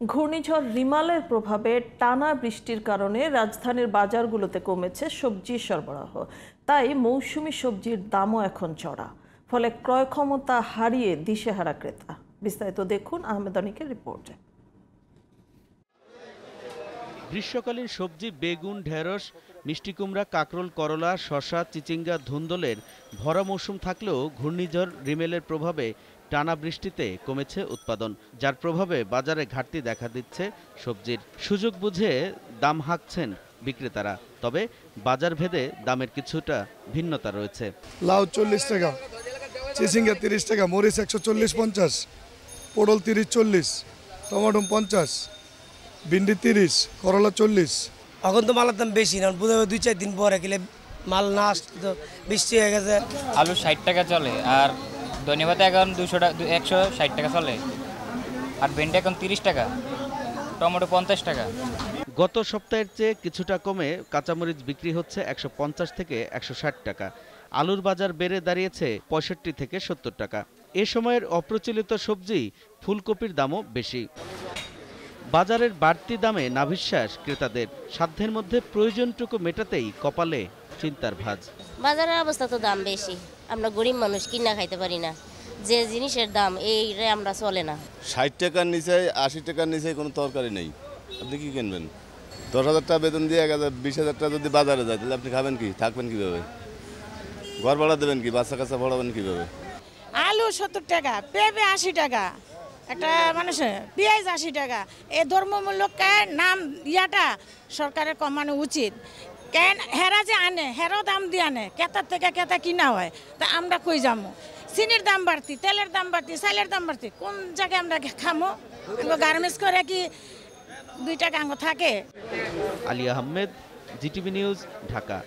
ঘূর্ণিঝড় রিমালের প্রভাবে টানা বৃষ্টির কারণে রাজধানীর বাজারগুলোতে কমেছে সবজির সরবরাহ। তাই মৌসুমী সবজির দামও এখন চড়া, ফলে ক্রয় ক্ষমতা হারিয়ে দিশেহারা ক্রেতা। বিস্তারিত দেখুন আহমেদ অনিকের রিপোর্টে। গ্রীষ্মকালীন সবজি বেগুন, ঢেঁড়স, মিষ্টি কুমড়া, কাকরোল, করলা, শসা, চিচিঙ্গা, ধুন্দলের ভরা মৌসুম থাকলেও ঘূর্ণিঝড় রিমেলের প্রভাবে টানা বৃষ্টিতে কমেছে উৎপাদন, যার প্রভাবে বাজারে ঘাটতি দেখা দিচ্ছে সবজির। সুযোগ বুঝে দাম হাঁকছেন বিক্রেতারা, তবে বাজার ভেদে দামের কিছুটা ভিন্নতা রয়েছে। লাউ 40 টাকা, চিচিঙ্গা 30 টাকা, মরিচ 140-50, পটল 30-40, টমেটো 50, ভিন্ডি 30, করলা 40। এখন তো মালের দাম বেশি না, বোধ হয় 2-4 দিন পরে গেলে মাল না আসতে তো বৃষ্টি হয়ে গেছে। আলু 60 টাকা চলে, আর ধন্যবাদ এখন 160 টাকা চলে, আর ভেন্ডি এখন 30 টাকা, টমেটো 50 টাকা। গত সপ্তাহের চেয়ে কিছুটা কমে কাঁচামরিচ বিক্রি হচ্ছে 150 থেকে 160 টাকা। আলুর বাজার বেড়ে দাঁড়িয়েছে 65 থেকে 70 টাকা। এ সময়ের অপ্রচলিত সবজি ফুলকপির দামও বেশি। বাজারের বাড়তি দামে নাভিশ্বাস ক্রেতাদের, সাধ্যের মধ্যে প্রয়োজনটুকু মেটাতেই কপালে চিন্তার ভাঁজ। বাজারের অবস্থা তো দাম বেশি, আমরা গরিব মানুষ কিনা খাইতে পারি না, যে জিনিসের দাম এই আমরা চলে না। 60 টাকার নিচে 80 টাকার নিচে কোনো তরকারি নেই, আপনি কি কিনবেন? 10,000 টাকা বেতন দিয়ে 20,000 টাকা যদি বাজারে যায় তাহলে আপনি খাবেন কি, থাকবেন কিভাবে, ঘর ভাড়া দেবেন কি, বাচ্চা কাচ্চা পড়াবেন কিভাবে? আলু 70 টাকা, পেঁপে 80 টাকা, একটা মানুষের পেঁয়াজ 80 টাকা। এই ধর্মমূলক নাম ইয়াটা সরকারের কমানো উচিত। কেন হেরা যে আনে, হেরাও দাম দিয়ে আনে, কেতার থেকে কেতা কিনা হয়, তা আমরা কই যাবো? চিনির দাম বাড়তি, তেলের দাম বাড়তি, চালের দাম বাড়তি, কোন জায়গায় আমরা খামো? গার্মেন্টস করে কি 2 টাকা আঙ্গ থাকে? Ali Ahmed, GTV news, Dhaka.